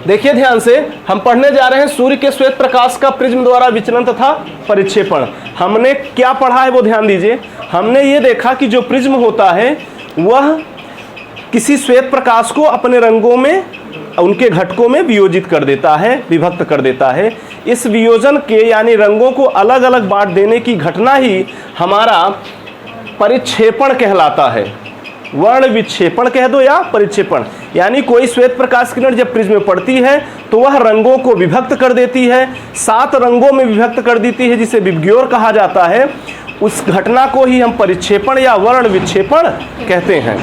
देखिए ध्यान से, हम पढ़ने जा रहे हैं सूर्य के श्वेत प्रकाश का प्रिज्म द्वारा विचलन तथा परिक्षेपण। हमने क्या पढ़ा है वो ध्यान दीजिए। हमने ये देखा कि जो प्रिज्म होता है वह किसी श्वेत प्रकाश को अपने रंगों में, उनके घटकों में वियोजित कर देता है, विभक्त कर देता है। इस वियोजन के यानी रंगों को अलग अलग बांट देने की घटना ही हमारा परिक्षेपण कहलाता है। वर्ण विक्षेपण कह दो या परिक्षेपण, यानी कोई श्वेत प्रकाश किरण जब प्रिज्म में पड़ती है तो वह रंगों को विभक्त कर देती है, 7 रंगों में विभक्त कर देती है, जिसे विबग्योर कहा जाता है। उस घटना को ही हम परिक्षेपण या वर्ण विक्षेपण कहते हैं।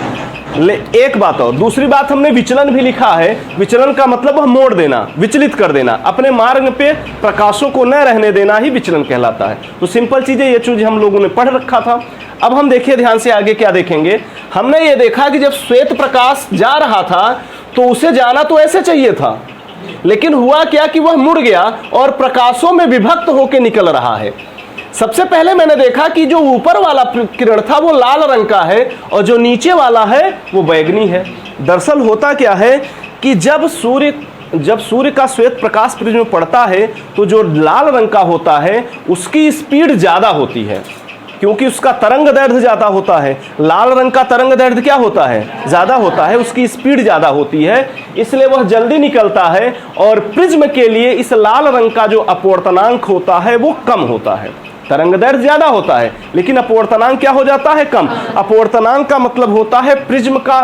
एक बात और, दूसरी बात हमने विचलन भी लिखा है। विचलन का मतलब वह मोड़ देना, विचलित कर देना, अपने मार्ग पे प्रकाशों को न रहने देना ही विचलन कहलाता है। तो सिंपल चीजें, ये चीज हम लोगों ने पढ़ रखा था। अब हम देखिए ध्यान से आगे क्या देखेंगे। हमने ये देखा कि जब श्वेत प्रकाश जा रहा था तो उसे जाना तो ऐसे चाहिए था, लेकिन हुआ क्या कि वह मुड़ गया और प्रकाशों में विभक्त होकर निकल रहा है। सबसे पहले मैंने देखा कि जो ऊपर वाला किरण था वो लाल रंग का है और जो नीचे वाला है वो बैगनी है। दरअसल होता क्या है कि जब सूर्य का श्वेत प्रकाश प्रिज्म में पड़ता है तो जो लाल रंग का होता है उसकी स्पीड ज़्यादा होती है, क्योंकि उसका तरंग दैर्घ्य ज़्यादा होता है। लाल रंग का तरंग दैर्घ्य क्या होता है? ज़्यादा होता है, उसकी स्पीड ज़्यादा होती है, इसलिए वह जल्दी निकलता है। और प्रिज्म के लिए इस लाल रंग का जो अपवर्तनांक होता है वो कम होता है। तरंग दैर्घ्य ज्यादा होता है लेकिन अपवर्तनांक क्या हो जाता है? कम। अपवर्तनांक का मतलब होता है प्रिज्म का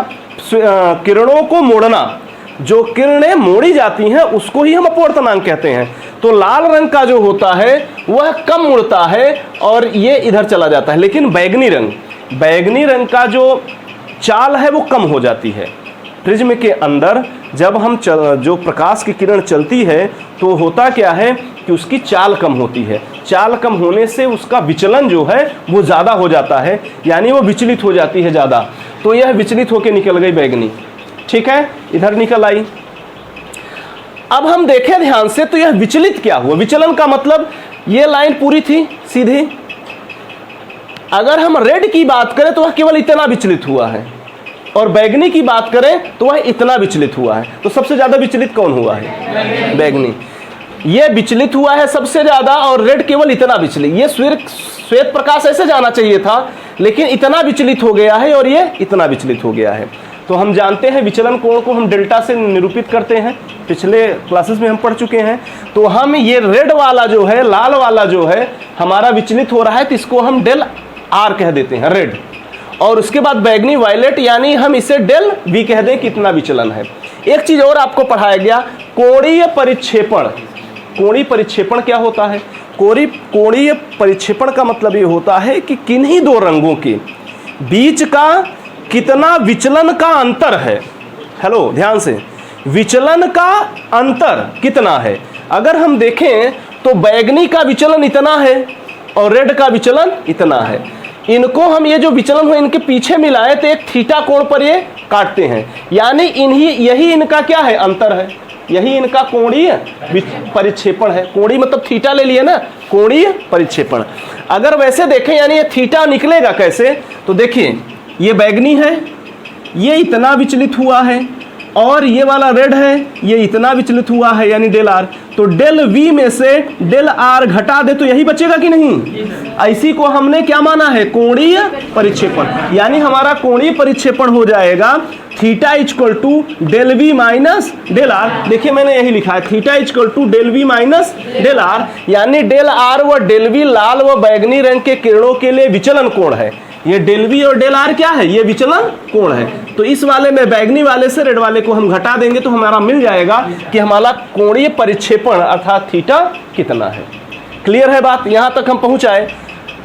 किरणों को मोड़ना। जो किरणें मोड़ी जाती हैं उसको ही हम अपवर्तनांक कहते हैं। तो लाल रंग का जो होता है वह कम मुड़ता है और ये इधर चला जाता है, लेकिन बैगनी रंग का जो चाल है वो कम हो जाती है। प्रिज्म के अंदर जब हम जो प्रकाश की किरण चलती है तो होता क्या है कि उसकी चाल कम होती है। चाल कम होने से उसका विचलन जो है वो ज़्यादा हो जाता है, यानी वो विचलित हो जाती है ज़्यादा। तो यह विचलित होकर निकल गई बैगनी, ठीक है, इधर निकल आई। अब हम देखें ध्यान से तो यह विचलित क्या हुआ? विचलन का मतलब ये लाइन पूरी थी सीधी। अगर हम रेड की बात करें तो वह केवल इतना विचलित हुआ है, और बैगनी की बात करें तो वह इतना विचलित हुआ है। तो सबसे ज्यादा विचलित कौन हुआ है? बैगनी। ये विचलित हुआ है सबसे ज्यादा, और रेड केवल इतना विचलित। ये श्वेत प्रकाश ऐसे जाना चाहिए था लेकिन इतना विचलित हो गया है और ये इतना विचलित हो गया है। तो हम जानते हैं विचलन कोण को हम डेल्टा से निरूपित करते हैं, पिछले क्लासेस में हम पढ़ चुके हैं। तो हम ये रेड वाला जो है, लाल वाला जो है हमारा विचलित हो रहा है तो इसको हम डेल आर कह देते हैं, रेड। और उसके बाद बैगनी वायलेट, यानी हम इसे डेल वी कह दें, कितना विचलन है। एक चीज और आपको पढ़ाया गया, कोणीय परिक्षेपण। कोणीय परिक्षेपण क्या होता है? कोणीय परिक्षेपण का मतलब ये होता है कि किन्हीं दो रंगों के बीच का कितना विचलन का अंतर है। हेलो, ध्यान से, विचलन का अंतर कितना है। अगर हम देखें तो बैगनी का विचलन इतना है और रेड का विचलन इतना है। इनको हम ये जो विचलन हो इनके पीछे मिलाए तो एक थीटा कोण पर ये काटते हैं, यानी यही इनका क्या है? अंतर है। यही इनका कोणीय परिक्षेपण है। कोणीय मतलब थीटा ले लिए ना, कोणीय परिक्षेपण। अगर वैसे देखें यानी ये थीटा निकलेगा कैसे, तो देखिए ये बैगनी है, ये इतना विचलित हुआ है, और ये वाला रेड है, ये इतना विचलित हुआ है, यानी डेल आर। तो डेल वी में से डेल आर घटा दे तो यही बचेगा कि नहीं? इसी को हमने क्या माना है? कोणीय परिक्षेपण। यानी हमारा कोणीय परिक्षेपण हो जाएगा theta equal to del we minus del R. देखिए मैंने यही लिखा है, theta equal to del we minus del R, यानी डेल आर व डेल वी लाल व बैगनी रंग के किरणों के लिए विचलन कोण है। ये डेल वी और डेल आर क्या है? ये विचलन कोण है। तो इस वाले में बैगनी वाले से रेड वाले को हम घटा देंगे तो हमारा मिल जाएगा कि हमारा कोणीय परिक्षेपण अर्थात थीटा कितना है। क्लियर है बात? यहां तक हम पहुंचाए।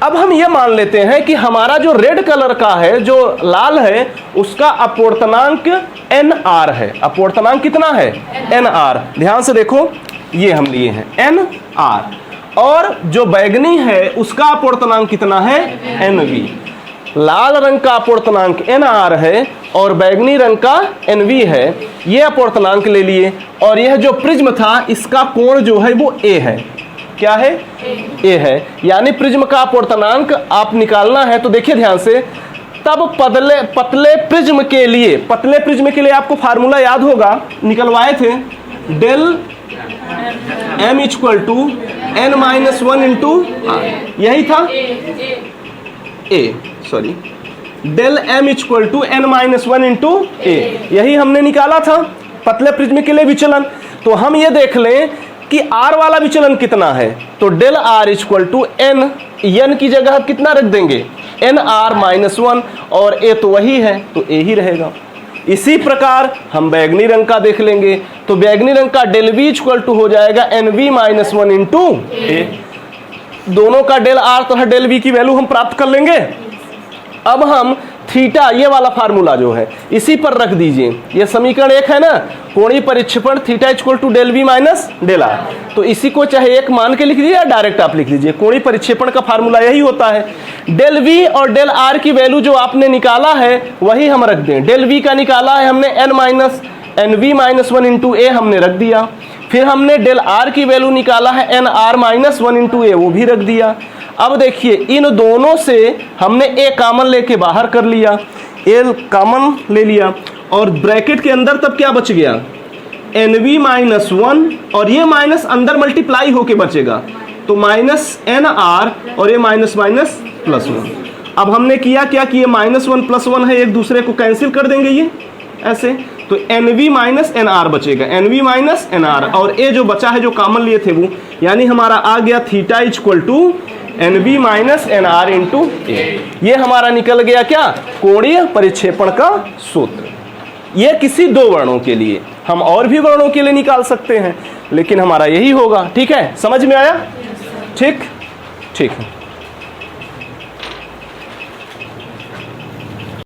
अब हम ये मान लेते हैं कि हमारा जो रेड कलर का है, जो लाल है, उसका अपवर्तनांक एन आर है। अपवर्तनांक कितना है? N R. ध्यान से देखो, ये हम लिए हैं एन आर, और जो बैगनी है उसका अपवर्तनांक कितना है? N V. लाल रंग का अपवर्तनांक एन आर है और बैगनी रंग का एन वी है। ये अपवर्तनांक ले लिए, और यह जो प्रिज्म था इसका कोण जो है वो ए है। क्या है? ए है। यानी प्रिज्म का अपवर्तनांक आप निकालना है तो देखिए ध्यान से, तब पतले प्रिज्म के लिए आपको फार्मूला याद होगा, निकलवाए थे। Del m equal to n minus 1 into r, यही था sorry del m equal to n minus 1 into a, यही हमने निकाला था पतले प्रिज्म के लिए विचलन। तो हम ये देख लें कि r वाला विचलन कितना है, तो del r equal to n की जगह कितना रख देंगे n r माइनस 1 और a तो वही है तो a ही रहेगा। इसी प्रकार हम बैगनी रंग का देख लेंगे, तो बैगनी रंग का डेल v इक्वल टू हो जाएगा nv माइनस 1 इंटू a, दोनों का डेल r तथा डेल v की वैल्यू हम प्राप्त कर लेंगे। अब हम थीटा ये वाला फार्मूला जो है इसी पर रख दीजिए, ये समीकरण 1 है ना, कोणीय परिक्षेपण theta equal to del we minus del r, तो इसी को चाहे एक मान के लिख दीजिए या डायरेक्ट आप लिख लीजिए। कोणीय परिक्षेपण का फार्मूला यही होता है, डेल वी और डेल आर की वैल्यू जो आपने निकाला है वही हम रख दें। डेल वी का निकाला है हमने एन वी माइनस 1 इंटू ए हमने रख दिया, फिर हमने डेल आर की वैल्यू निकाला है एन आर माइनस 1 इंटू ए, वो भी रख दिया। अब देखिए इन दोनों से हमने ए कॉमन लेके बाहर कर लिया, ए कॉमन ले लिया और ब्रैकेट के अंदर तब क्या बच गया एन वी माइनस 1 और ये माइनस अंदर मल्टीप्लाई होके बचेगा, तो माइनस एन आर और ये माइनस माइनस प्लस 1। अब हमने किया क्या कि ये माइनस 1 प्लस 1 है, एक दूसरे को कैंसिल कर देंगे ये ऐसे, तो n v minus n r बचेगा, n v minus n r, और ए जो बचा है जो कॉमन लिए थे वो, यानी हमारा आ गया theta equal to n v minus n r into a. ये हमारा निकल गया क्या कोणीय परिक्षेपण का सूत्र। ये किसी दो वर्णों के लिए, हम और भी वर्णों के लिए निकाल सकते हैं लेकिन हमारा यही होगा। ठीक है, समझ में आया? ठीक ठीक है।